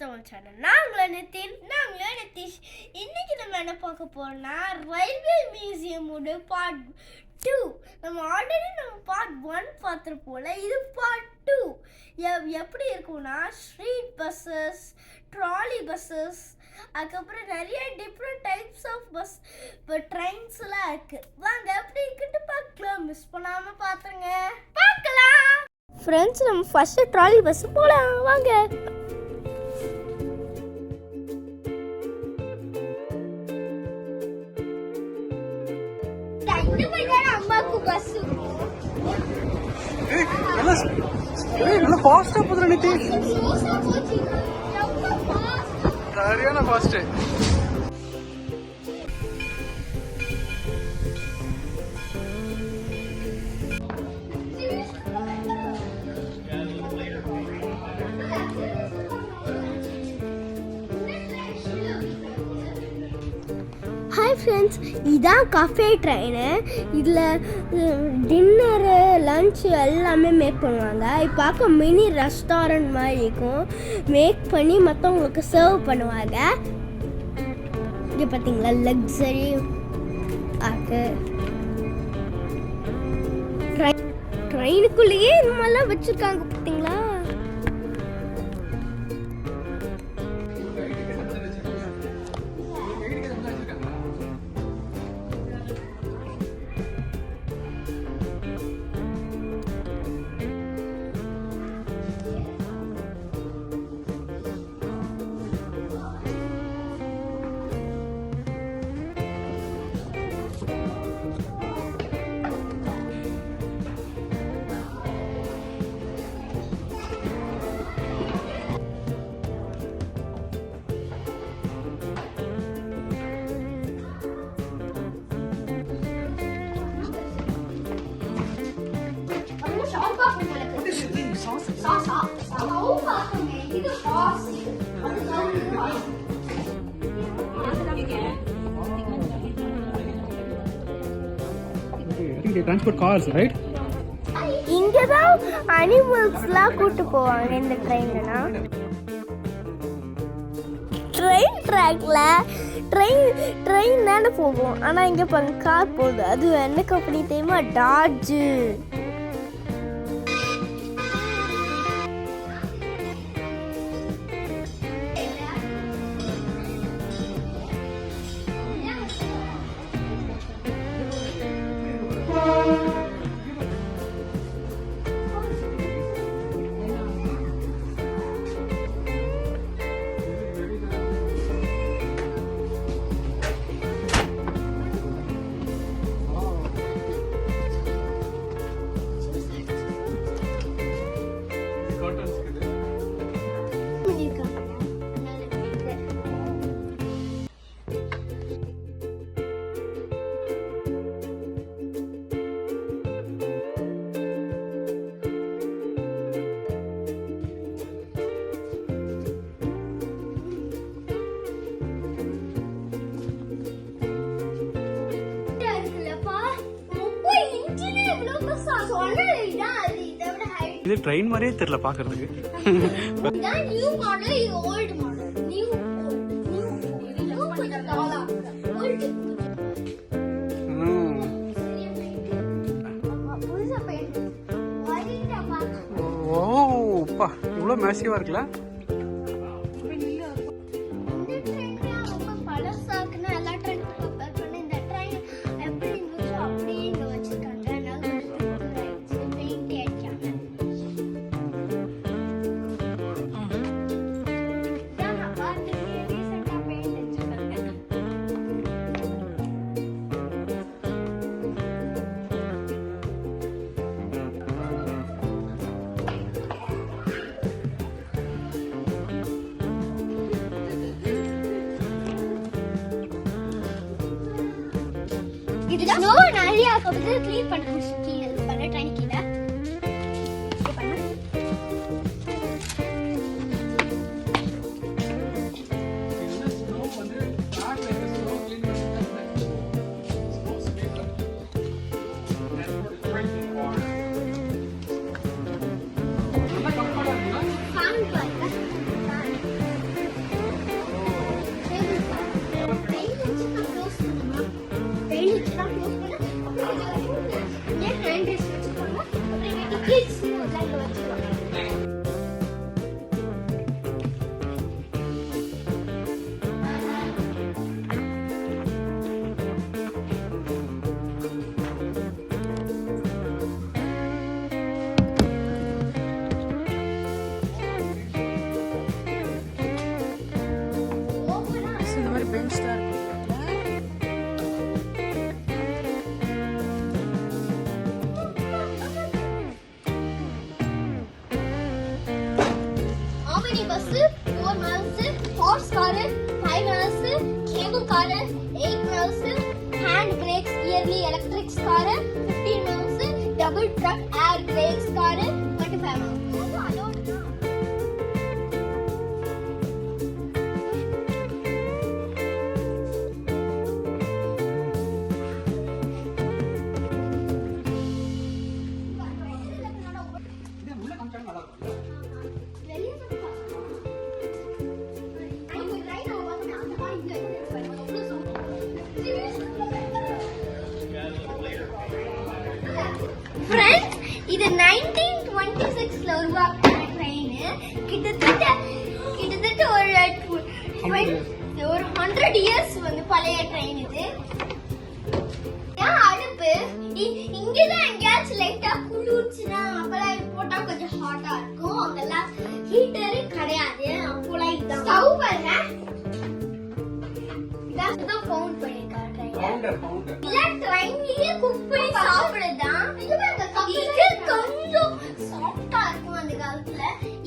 Tamil channel. நாங்களே நிதிஷ். இன்னைக்கு நம்ம என்ன பார்க்க போறோம்னா ரயில்வே மியூசியமோட பார்ட் 2. நம்ம ஆல்ரெடி பார்ட் 1 பார்த்துருப்போம்ல, இது பார்ட் 2. எப்படி இருக்கும்னா ஸ்ட்ரீட் பஸ்ஸஸ், ட்ராலி பஸ்ஸஸ், அதுக்கப்புறம் நிறைய டிஃப்ரெண்ட் டைப்ஸ் ஆஃப் பஸ் ட்ரெயின்ஸ்லாம் இருக்கு. வாங்க எப்படி இருக்குன்னு பார்க்கலாம். மிஸ் பண்ணாம பார்த்துருங்க, பார்க்கலாம். ஃப்ரெண்ட்ஸ், நம்ம ஃபர்ஸ்ட் ட்ராலி பஸ் போகலாம் வாங்க. அம்மாக்கு பஸ் நல்லா ஃபாஸ்டா போதுற நிதி, சரியான ஃபாஸ்ட். ஹாய் ஃப்ரெண்ட்ஸ், இதான் கஃபே ட்ரெயினு. இதில் டின்னரு, லன்ச் எல்லாமே மேக் பண்ணுவாங்க. இப்போ பார்க்க மினி ரெஸ்டாரண்ட் மாதிரி இருக்கும். மேக் பண்ணி மற்றவங்களுக்கு சர்வ் பண்ணுவாங்க. இது பார்த்தீங்களா, லக்ஸரி ஆக்கு. ட்ரெயினுக்குள்ளேயே இந்த மாதிரிலாம் வச்சுருக்காங்க பார்த்தீங்களா. Transport cars, right? இங்கதான் அனிமல்ஸ்லாம் கூட்டு போவாங்க இந்த ட்ரெயின்லனா. ட்ரெயின் ட்ராக்ல ட்ரெயின் தானே போகும். ஆனால் இங்கே பாருங்க, கார் போகுது. அது என்ன கம்பெனி தெரியுமா? டாட்ஜு. இது ட்ரெயின் மாதிரியே தெரியல பாக்குறதுக்கு. ஓப்பா, இவ்வளோ மேசிவா இருக்குல்ல. இது ஸ்னோ நிறைய கபது க்ளீன் பண்ண கீழ பண்ண ட்ரெயின் கீழ ஃபேன் பாருங்க. double truck, air brakes, car, 25 miles. Allowed. Friends, இது 1926ல உருவாக்கின ட்ரெயின். கிட்டத்தட்ட ஒரு 100 இயர்ஸ் வந்து பழைய ட்ரெயின் இது. அடுப்பு இங்கதான் எங்கேயாச்சும் லைட்டா குளிர்ச்சுன்னா அப்பெல்லாம் இது போட்டா கொஞ்சம் ஹாட்டா இருக்கும். அங்கெல்லாம் ஹீட்டரு கிடையாது. அப்போலாம் இதுதான் ஸ்டவ் பாருங்க. இதான் ஃபவுண்ட் பண்ணிருக்காங்க. இல்ல ட்ரெயின்லயே குக் பண்ணி சாப்பிடுதான். இது கொஞ்சம் சாஃப்டா இருக்கும் அந்த காலத்துல.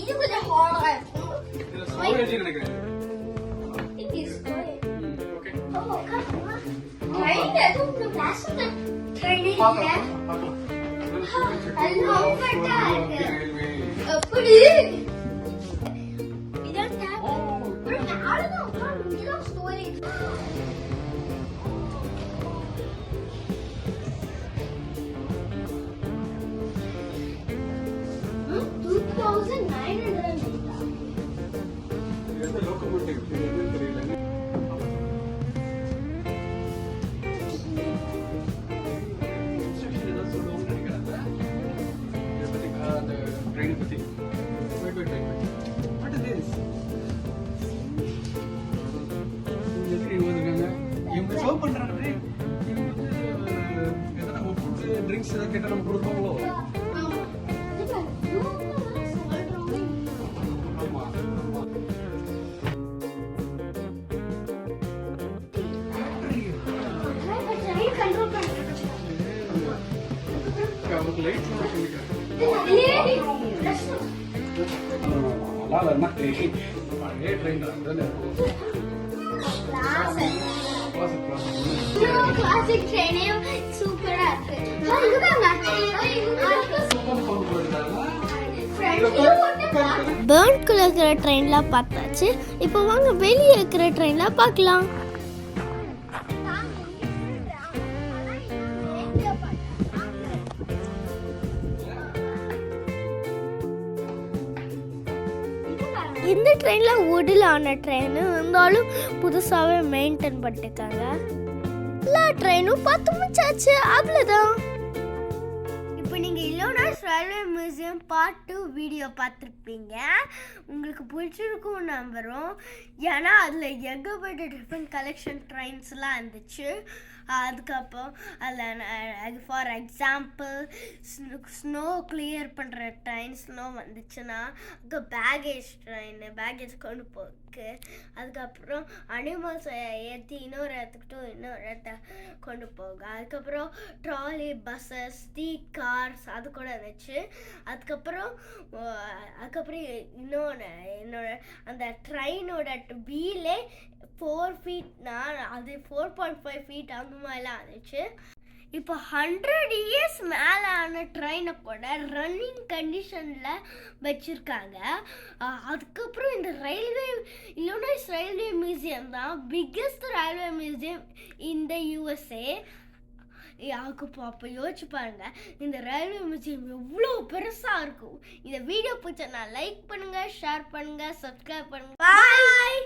இது கொஞ்சம் ஹார்டா இருக்கும். எப்படி இதான் ஸ்டோரி. ட்ரிங்க்ஸ் ஏதாவது கேட்டால் நம்ம கொடுப்போங்களோ? அவருக்கு லைட் கிளாசிக் ட்ரெயினே சூப்பரா இருக்கு. பேர்ன்குள்ள இருக்கிற ட்ரெயின்லாம் பார்த்தாச்சு. இப்போ வாங்க வெளியே இருக்கிற ட்ரெயின்லாம் பார்க்கலாம். இந்த ட்ரெயினில் வுட்டில் ஆன ட்ரெயின் இருந்தாலும் புதுசாகவே மெயின்டைன் பண்ணிருக்காங்க. எல்லா ட்ரெயினும் பார்த்து முடிச்சாச்சு. அவ்வளோதான். இப்போ நீங்கள் இல்லோனாஸ் ரயில்வே மியூசியம் பார்ட் 2 வீடியோ பார்த்துருப்பீங்க. உங்களுக்கு பிடிச்சிருக்கும் நம்புகிறோம். ஏன்னா அதில் ஏகப்பட்ட டிஃப்ரெண்ட் கலெக்ஷன் ட்ரெயின்ஸ்லாம் இருந்துச்சு. அதுக்கப்புறம் அதில் ஃபார் எக்ஸாம்பிள் ஸ்னோ கிளியர் பண்ணுற ட்ரெயின் ஸ்னோ வந்துச்சுன்னா அங்கே பேகேஜ் கொண்டு போக்கு. அதுக்கப்புறம் அனிமல்ஸை ஏற்றி இன்னொரு இடத்த கொண்டு போக. அதுக்கப்புறம் ட்ராலி பஸ்ஸஸ் ஸ்ட்ரீட் கார்ஸ் அது கூட இருந்துச்சு. அதுக்கப்புறம் இன்னொன்று அந்த ட்ரெயினோட வீலே 4 ஃபீட்னா அது 4.5 ஃபீட் அந்த மாதிரிலாம் இருந்துச்சு. இப்போ 100 இயர்ஸ் மேலே ஆன ட்ரெயினை கூட ரன்னிங் கண்டிஷனில் வச்சுருக்காங்க. அதுக்கப்புறம் இந்த இல்லோனாஸ் ரயில்வே மியூசியம் தான் பிக்கெஸ்ட் ரயில்வே மியூசியம் இந்த USA. அப்போ யோசிச்சு பாருங்க, இந்த ரயில்வே மியூசியம் எவ்வளோ பெருசாக இருக்கும். இந்த வீடியோ பிடிச்சா லைக் பண்ணுங்கள், ஷேர் பண்ணுங்கள், சப்ஸ்கிரைப் பண்ணுங்கள். பாய்.